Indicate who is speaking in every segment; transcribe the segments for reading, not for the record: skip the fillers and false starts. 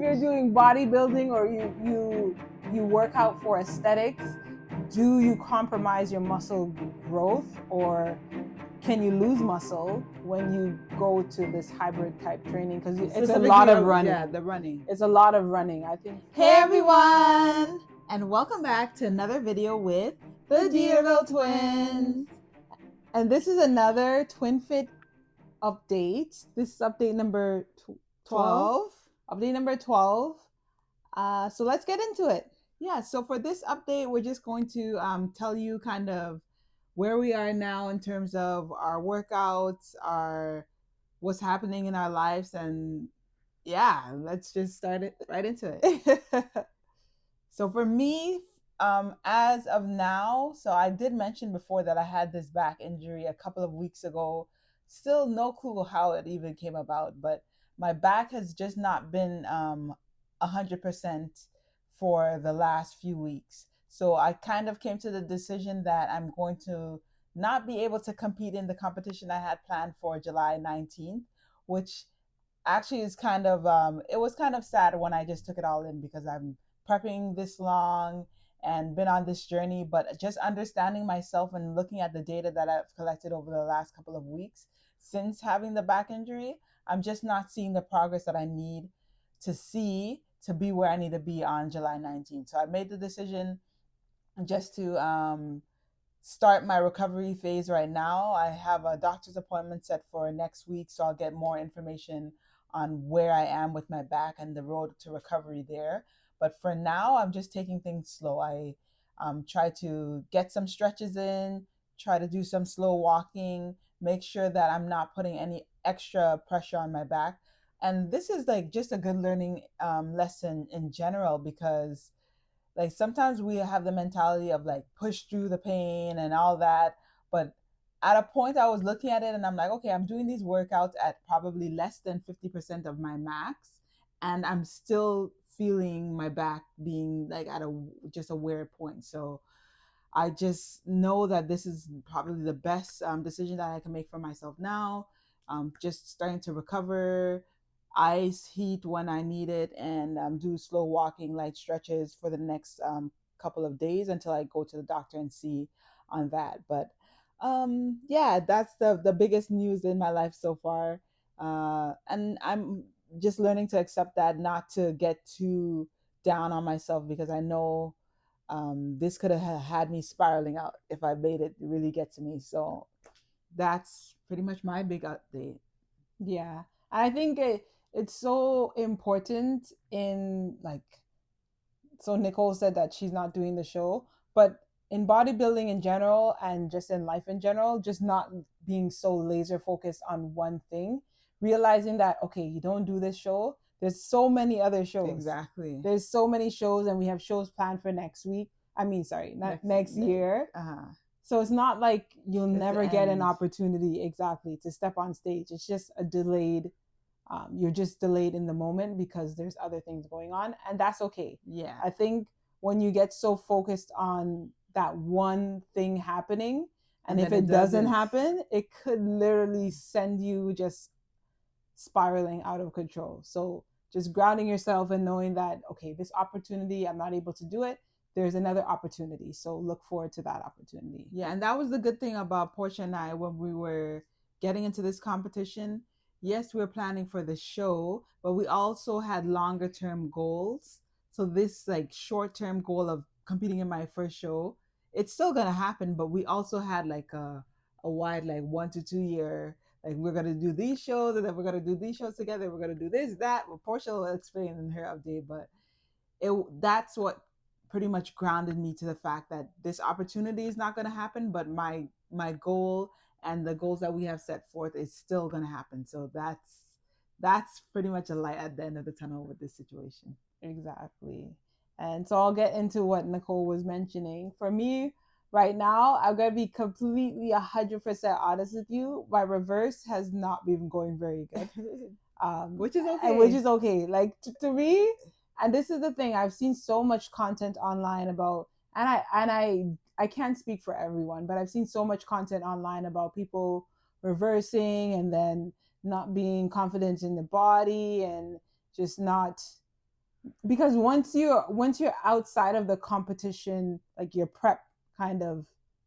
Speaker 1: you're doing bodybuilding or you work out for aesthetics, do you compromise your muscle growth, or can you lose muscle when you go to this hybrid type training? Because it's a lot of running.
Speaker 2: Yeah, the running.
Speaker 1: It's a lot of running, I think.
Speaker 2: Hey everyone, and welcome back to another video with the Dearville Twins.
Speaker 1: And this is another Twin Fit update. This is update number 12. Update number 12. So let's get into it.
Speaker 2: Yeah, so for this update, we're just going to tell you kind of where we are now in terms of our workouts, what's happening in our lives, and yeah, let's just start it right into it. So for me, as of now, so I did mention before that I had this back injury a couple of weeks ago. Still no clue how it even came about, but my back has just not been 100% for the last few weeks. So I kind of came to the decision that I'm going to not be able to compete in the competition I had planned for July 19th, which actually is kind of, it was kind of sad when I just took it all in because I'm prepping this long and been on this journey, but just understanding myself and looking at the data that I've collected over the last couple of weeks since having the back injury, I'm just not seeing the progress that I need to see to be where I need to be on July 19th. So I made the decision just to start my recovery phase right now. I have a doctor's appointment set for next week, so I'll get more information on where I am with my back and the road to recovery there. But for now, I'm just taking things slow. I try to get some stretches in, try to do some slow walking, make sure that I'm not putting any extra pressure on my back. And this is like just a good learning lesson in general, because like sometimes we have the mentality of like push through the pain and all that, but at a point I was looking at it and I'm like, okay, I'm doing these workouts at probably less than 50% of my max, and I'm still feeling my back being like at just a weird point. So I just know that this is probably the best decision that I can make for myself now. Just starting to recover, ice, heat when I need it, and do slow walking, light stretches for the next couple of days until I go to the doctor and see on that. But yeah, that's the biggest news in my life so far. And I'm just learning to accept that, not to get too down on myself, because I know this could have had me spiraling out if I made it really get to me. So that's pretty much my big update.
Speaker 1: Yeah. I think it's so important in like, so Nicole said that she's not doing the show, but in bodybuilding in general and just in life in general, just not being so laser focused on one thing, realizing that, okay, you don't do this show, there's so many other shows.
Speaker 2: Exactly.
Speaker 1: There's so many shows, and we have shows planned for next week. I mean, sorry, not next year. So it's not like you'll never get an opportunity exactly to step on stage. It's just a delayed, you're just delayed in the moment because there's other things going on, and that's okay.
Speaker 2: Yeah.
Speaker 1: I think when you get so focused on that one thing happening, and if it doesn't happen, it could literally send you just spiraling out of control. So just grounding yourself and knowing that, okay, this opportunity, I'm not able to do it, there's another opportunity, so look forward to that opportunity.
Speaker 2: Yeah, and that was the good thing about Portia and I when we were getting into this competition. Yes, we were planning for the show, but we also had longer term goals. So this like short term goal of competing in my first show, it's still gonna happen, but we also had like a wide like 1 to 2 year, like we're gonna do these shows and then we're gonna do these shows together, we're gonna do this, that. Well, Portia will explain in her update, but that's what pretty much grounded me to the fact that this opportunity is not going to happen, but my goal and the goals that we have set forth is still going to happen. So that's pretty much a light at the end of the tunnel with this situation.
Speaker 1: Exactly. And so I'll get into what Nicole was mentioning. For me right now, I'm going to be completely 100% honest with you. My reverse has not been going very good.
Speaker 2: Which is okay.
Speaker 1: Which is okay. Like to me, and this is the thing, I've seen so much content online about, and I can't speak for everyone, but I've seen so much content online about people reversing and then not being confident in the body and just not because once you're outside of the competition, like your prep kind of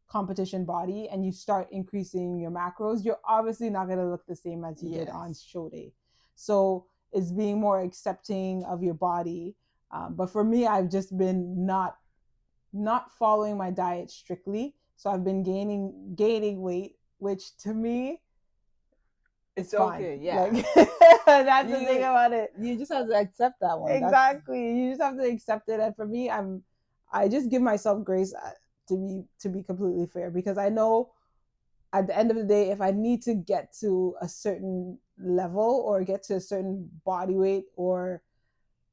Speaker 1: competition body, and you start increasing your macros, you're obviously not going to look the same as you did on
Speaker 2: Yes.
Speaker 1: show day. So it's being more accepting of your body. But for me, I've just been not following my diet strictly, so I've been gaining weight, which to me, it's
Speaker 2: It's
Speaker 1: fine.
Speaker 2: okay. Yeah.
Speaker 1: Like that's the thing
Speaker 2: You
Speaker 1: about it.
Speaker 2: you just have to accept that one. That's
Speaker 1: Exactly. You just have to accept it. And for me, I just give myself grace, to be completely fair, because I know at the end of the day, if I need to get to a certain level or get to a certain body weight or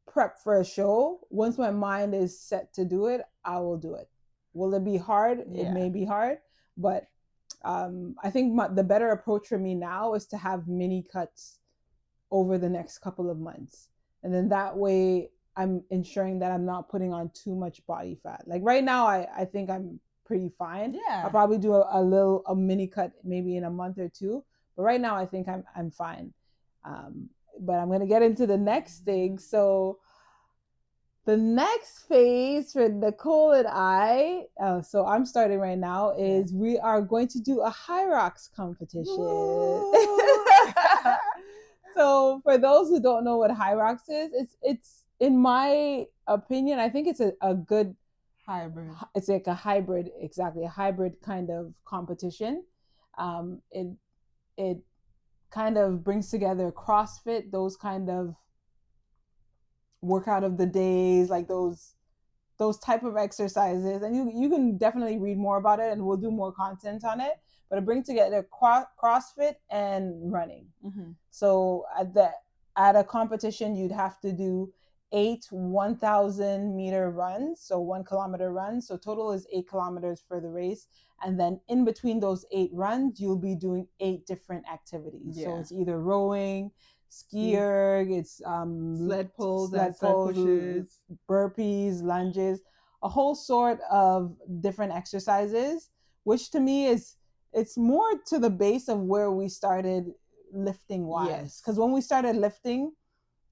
Speaker 1: prep for a show, once my mind is set to do it, I will do it. Will it be hard? It
Speaker 2: yeah.
Speaker 1: may be hard, but I think the better approach for me now is to have mini cuts over the next couple of months. And then that way I'm ensuring that I'm not putting on too much body fat. Like right now, I think I'm pretty fine. I'll
Speaker 2: Yeah.
Speaker 1: probably do a mini cut maybe in a month or two. But right now I think I'm fine. Um, but I'm gonna get into the next thing. So the next phase for Nicole and I, so I'm starting right now, is we are going to do a high rocks competition. So for those who don't know what high rocks is, it's in my opinion, I think it's a good
Speaker 2: hybrid.
Speaker 1: It's like a hybrid, exactly, a hybrid kind of competition. It it kind of brings together CrossFit, those kind of workout of the days, like those type of exercises, and you can definitely read more about it, and we'll do more content on it. But it brings together CrossFit and running.
Speaker 2: Mm-hmm.
Speaker 1: So at a competition, you'd have to do 8 1,000 meter runs, so 1 kilometer runs. So total is 8 kilometers for the race, and then in between those 8 runs, you'll be doing 8 different activities. So it's either rowing, skier, it's
Speaker 2: sled pulls,
Speaker 1: sled
Speaker 2: pushes,
Speaker 1: burpees, lunges, a whole sort of different exercises, which to me is, it's more to the base of where we started lifting wise.
Speaker 2: Yes.
Speaker 1: Because when we started lifting,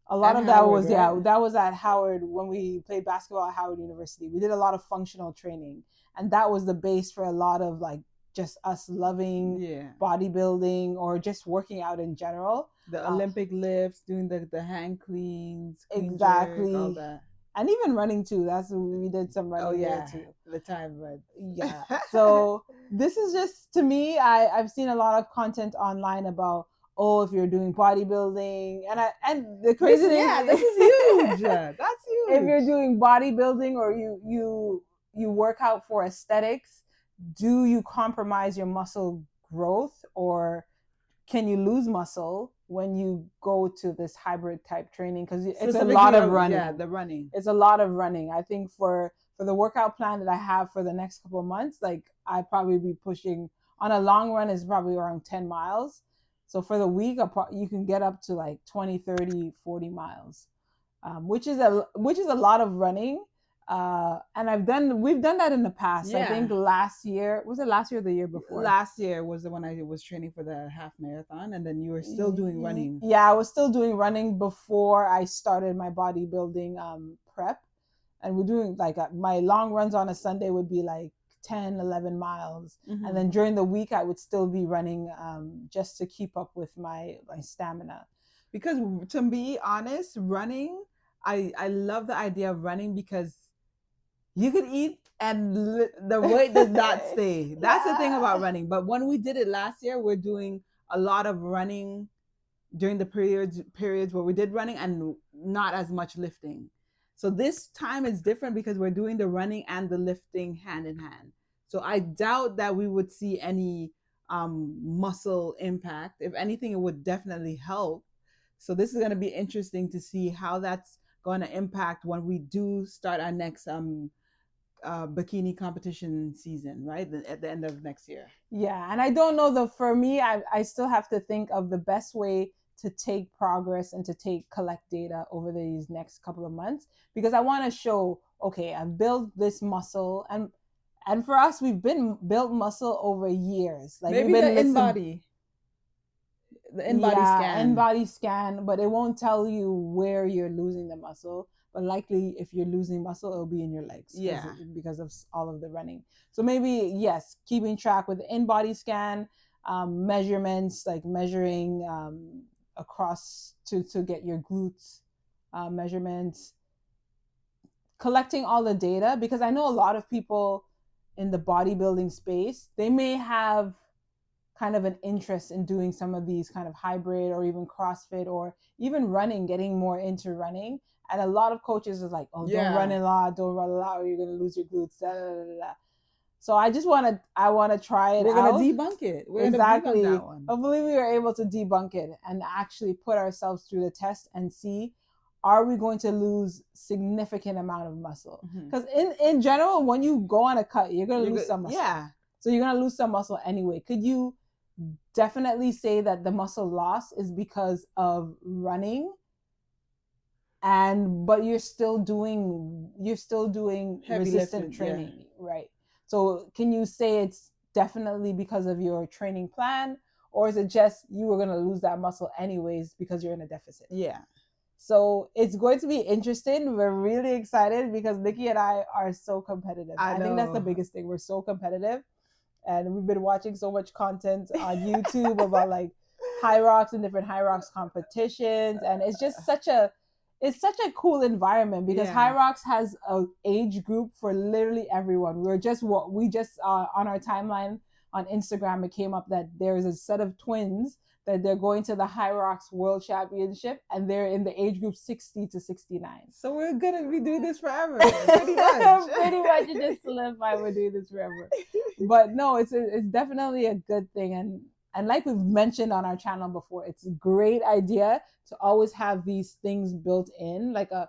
Speaker 1: a lot of that
Speaker 2: Howard,
Speaker 1: was,
Speaker 2: right?
Speaker 1: yeah, that was at Howard when we played basketball at Howard University. We did a lot of functional training, and that was the base for a lot of like just us loving bodybuilding or just working out in general.
Speaker 2: The Olympic lifts, doing the hand cleans,
Speaker 1: exactly,
Speaker 2: jerk, all that.
Speaker 1: And even running too. That's we did some running there too.
Speaker 2: The time run.
Speaker 1: Yeah. So this is just, to me, I've seen a lot of content online about, oh, if you're doing bodybuilding, and the crazy thing,
Speaker 2: this is huge. That's huge.
Speaker 1: If you're doing bodybuilding or you work out for aesthetics, do you compromise your muscle growth, or can you lose muscle when you go to this hybrid type training? Because it's a lot of running.
Speaker 2: Yeah, the running.
Speaker 1: It's a lot of running. I think for the workout plan that I have for the next couple of months, like I'd probably be pushing, on a long run is probably around 10 miles. So for the week, you can get up to like 20, 30, 40 miles, which is a lot of running. And we've done that in the past. I think last year, was it last year or the year before?
Speaker 2: Last year was the one I was training for the half marathon, and then you were still doing running.
Speaker 1: Yeah, I was still doing running before I started my bodybuilding prep. And we're doing like my long runs on a Sunday would be like 10, 11 miles. Mm-hmm. And then during the week, I would still be running just to keep up with my stamina.
Speaker 2: Because to be honest, running, I love the idea of running because you could eat and the weight does not stay. That's the thing about running. But when we did it last year, we're doing a lot of running during the periods where we did running and not as much lifting. So this time is different because we're doing the running and the lifting hand in hand. So I doubt that we would see any muscle impact. If anything, it would definitely help. So this is going to be interesting to see how that's going to impact when we do start our next bikini competition season, right? At the end of next year.
Speaker 1: Yeah, and I don't know, for me, I still have to think of the best way to take progress and to collect data over these next couple of months, because I want to show, okay, I've built this muscle, and for us, we've been built muscle over years. Like
Speaker 2: maybe
Speaker 1: we've been
Speaker 2: the in body. The in-body
Speaker 1: yeah, in
Speaker 2: scan.
Speaker 1: body scan, but it won't tell you where you're losing the muscle. But likely, if you're losing muscle, it'll be in your legs
Speaker 2: Yeah.
Speaker 1: because of all of the running. So maybe yes, keeping track with the in body scan, measurements like measuring across to get your glutes measurements, collecting all the data, because I know a lot of people in the bodybuilding space, they may have kind of an interest in doing some of these kind of hybrid or even CrossFit or even running, getting more into running. And a lot of coaches is like, oh, don't run a lot, don't run a lot, or you're gonna lose your glutes. Da, da, da, da. So I want to try it
Speaker 2: We're gonna
Speaker 1: out.
Speaker 2: debunk it. We're gonna debunk that
Speaker 1: Exactly.
Speaker 2: one.
Speaker 1: Hopefully, we are able to debunk it and actually put ourselves through the test and see, are we going to lose significant amount of muscle? Because in general, when you go on a cut, you're gonna lose some muscle.
Speaker 2: Yeah.
Speaker 1: So you're gonna lose some muscle anyway. Could you definitely say that the muscle loss is because of running, and but you're still doing
Speaker 2: Heavy
Speaker 1: resistant
Speaker 2: lifting,
Speaker 1: training, right? So can you say it's definitely because of your training plan, or is it just you were going to lose that muscle anyways because you're in a deficit?
Speaker 2: Yeah.
Speaker 1: So it's going to be interesting. We're really excited because Nikki and I are so competitive. I think that's the biggest thing. We're so competitive, and we've been watching so much content on YouTube about like high rocks and different high rocks competitions, and it's just such a cool environment because High Rocks has a age group for literally everyone. We just on our timeline on Instagram, it came up that there's a set of twins that they're going to the High Rocks World Championship, and they're in the age group 60 to 69.
Speaker 2: So we're gonna be doing this forever, pretty much.
Speaker 1: Pretty much, it just solidified we're doing this forever. But no, it's definitely a good thing, and like we've mentioned on our channel before, it's a great idea to always have these things built in, like a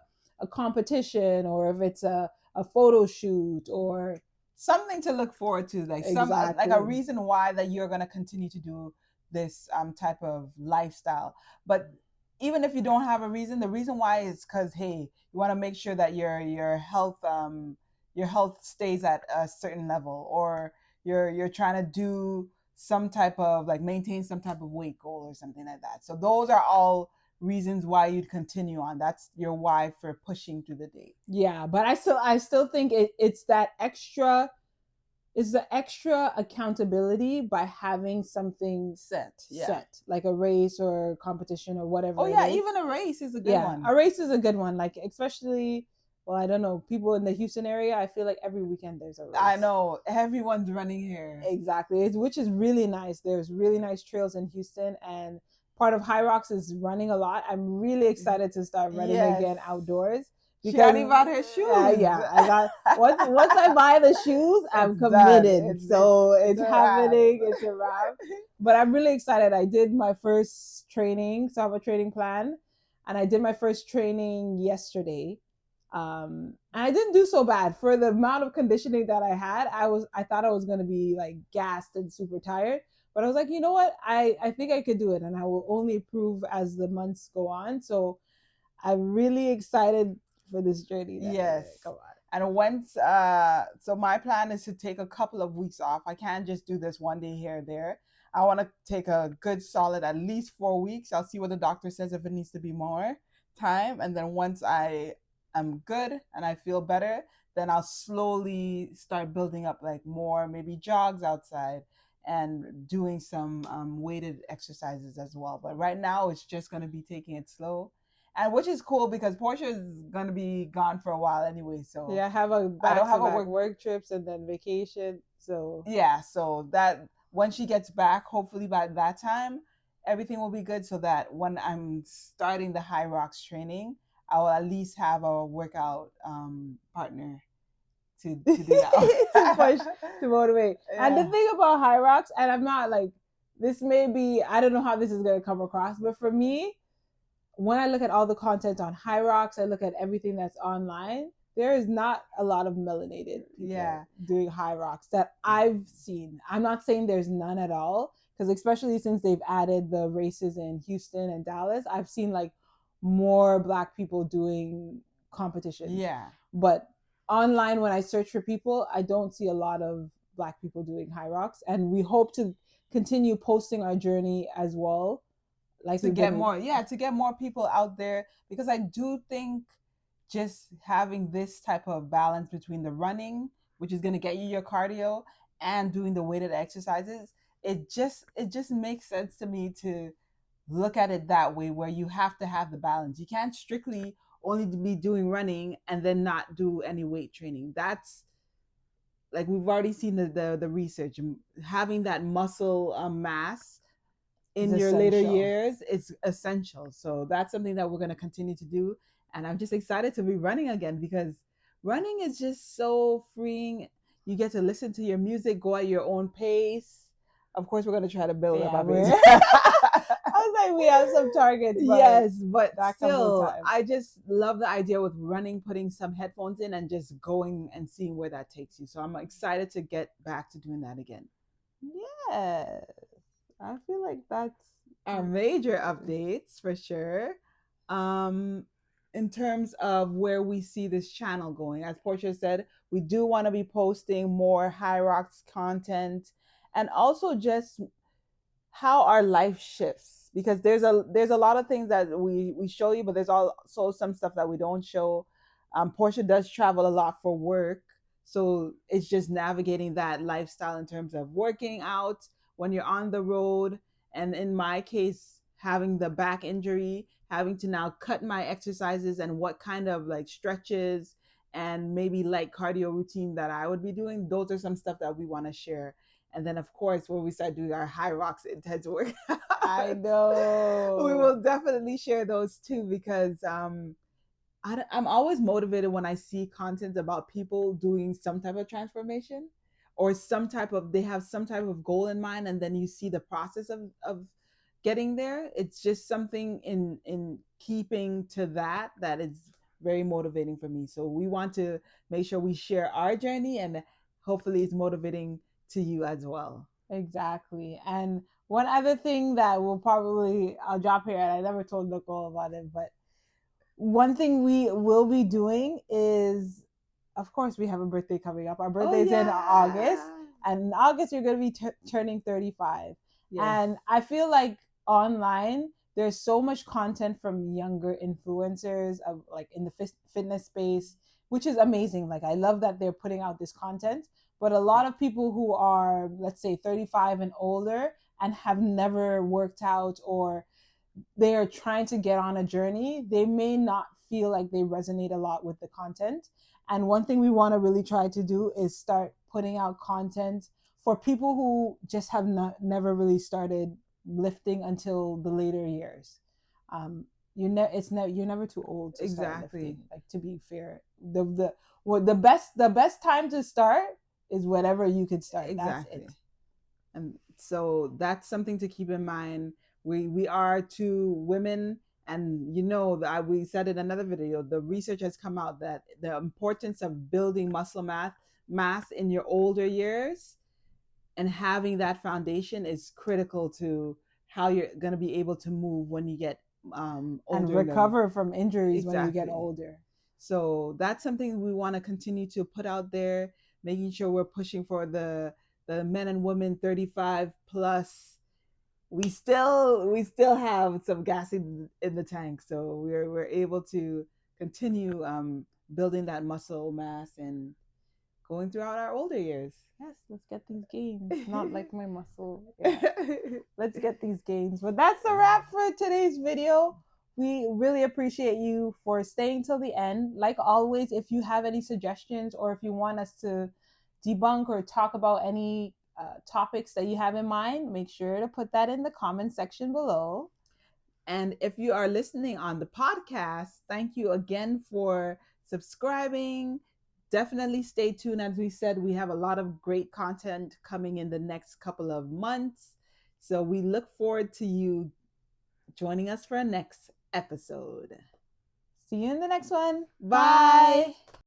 Speaker 1: competition, or if it's a photo shoot or
Speaker 2: something to look forward to, like like a reason why that you're going to continue to do this type of lifestyle. But even if you don't have a reason, the reason why is because, hey, you want to make sure that your health stays at a certain level, or you're trying to do some type of like maintain some type of weight goal or something like that. So those are all reasons why you'd continue on. That's your why for pushing through the day.
Speaker 1: Yeah, but I still think it's that extra, is the extra accountability by having something set, like a race or competition or whatever.
Speaker 2: Oh yeah, even a race is a good one.
Speaker 1: A race is a good one, like especially, well, I don't know, people in the Houston area, I feel like every weekend there's a race.
Speaker 2: I know, everyone's running here.
Speaker 1: Exactly, which is really nice. There's really nice trails in Houston, and part of High Rocks is running a lot. I'm really excited to start running again outdoors.
Speaker 2: Because, she already bought her shoes.
Speaker 1: I got once I buy the shoes, I'm committed. It's happening. It's a wrap. But I'm really excited. I did my first training, so I have a training plan, and I did my first training yesterday. And I didn't do so bad for the amount of conditioning that I had. I thought I was going to be like gassed and super tired, but I was like, you know what? I think I could do it, and I will only improve as the months go on. So I'm really excited for this journey.
Speaker 2: Yes.
Speaker 1: Come on.
Speaker 2: And once, so my plan is to take a couple of weeks off. I can't just do this one day here or there. I want to take a good solid at least 4 weeks. I'll see what the doctor says if it needs to be more time. And then once I am good and I feel better, then I'll slowly start building up like more, maybe jogs outside and doing some weighted exercises as well. But right now it's just going to be taking it slow. And which is cool because Portia is going to be gone for a while anyway. So
Speaker 1: yeah, I don't have a work trips and then vacation. So
Speaker 2: yeah, so that when she gets back, hopefully by that time, everything will be good so that when I'm starting the High Rocks training, I will at least have a workout partner to do that.
Speaker 1: to push, to motivate. Yeah. And the thing about High Rocks, and I'm not like, this may be, I don't know how this is going to come across, but for me, when I look at all the content on High Rocks, I look at everything that's online, there is not a lot of melanated people doing High Rocks that I've seen. I'm not saying there's none at all, because especially since they've added the races in Houston and Dallas, I've seen like more Black people doing competitions.
Speaker 2: Yeah.
Speaker 1: But online, when I search for people, I don't see a lot of Black people doing High Rocks, and we hope to continue posting our journey as well like
Speaker 2: to
Speaker 1: we've
Speaker 2: get
Speaker 1: been.
Speaker 2: more, yeah, to get more people out there, because I do think just having this type of balance between the running, which is going to get you your cardio, and doing the weighted exercises, it just makes sense to me to look at it that way, where you have to have the balance. You can't strictly only be doing running and then not do any weight training. That's like, we've already seen the research. Having that muscle mass
Speaker 1: Is
Speaker 2: in your later
Speaker 1: essential.
Speaker 2: years is essential. So that's something that we're going to continue to do. And I'm just excited to be running again, because running is just so freeing. You get to listen to your music, go at your own pace. Of course, we're going to try to build up
Speaker 1: Yeah,
Speaker 2: our pace.
Speaker 1: we're. I was like, we have some targets, but
Speaker 2: Yes, but
Speaker 1: that comes with
Speaker 2: still,
Speaker 1: time.
Speaker 2: I just love the idea with running, putting some headphones in and just going and seeing where that takes you. So I'm excited to get back to doing that again.
Speaker 1: Yes, I feel like that's
Speaker 2: Our major updates for sure. Um, in terms of where we see this channel going, as Portia said, we do want to be posting more High Rocks content, and also just how our life shifts, because there's a lot of things that we show you, but there's also some stuff that we don't show. Portia does travel a lot for work, so it's just navigating that lifestyle in terms of working out when you're on the road, and in my case, having the back injury, having to now cut my exercises and what kind of like stretches and maybe light cardio routine that I would be doing. Those are some stuff that we want to share. And then, of course, when we start doing our High Rocks intense work,
Speaker 1: I know.
Speaker 2: we will definitely share those too, because I'm always motivated when I see content about people doing some type of transformation, or some type of, they have some type of goal in mind, and then you see the process of getting there. It's just something in keeping to that is very motivating for me. So we want to make sure we share our journey, and hopefully it's motivating to you as well.
Speaker 1: Exactly. And one other thing that I'll drop here, and I never told Nicole about it, but one thing we will be doing is, of course, we have a birthday coming up. Our birthday is in August, and in August you're going to be turning 35.
Speaker 2: Yes.
Speaker 1: And I feel like online there's so much content from younger influencers of like in the fitness space, which is amazing. Like I love that they're putting out this content, but a lot of people who are, let's say, 35 and older and have never worked out, or they are trying to get on a journey, they may not feel like they resonate a lot with the content. And one thing we want to really try to do is start putting out content for people who just have never really started lifting until the later years. You're never too old to start lifting. Like, to be fair, the best time to start is whatever you could start. Exactly. That's it.
Speaker 2: And so that's something to keep in mind. We are two women, and that we said in another video, the research has come out that the importance of building muscle mass in your older years and having that foundation is critical to how you're going to be able to move when you get older,
Speaker 1: and recover from injuries when you get
Speaker 2: Exactly.
Speaker 1: older.
Speaker 2: So that's something we want to continue to put out there, making sure we're pushing for the men and women 35 plus. We still have some gas in the tank, so we're able to continue building that muscle mass and going throughout our older years.
Speaker 1: Yes, let's get these gains. Not like my muscle. Yeah. Let's get these gains. But that's a wrap for today's video. We really appreciate you for staying till the end. Like always, if you have any suggestions, or if you want us to debunk or talk about any topics that you have in mind, make sure to put that in the comment section below.
Speaker 2: And if you are listening on the podcast, thank you again for subscribing. Definitely stay tuned. As we said, we have a lot of great content coming in the next couple of months. So we look forward to you joining us for our next episode.
Speaker 1: See you in the next one.
Speaker 2: Bye.
Speaker 1: Bye.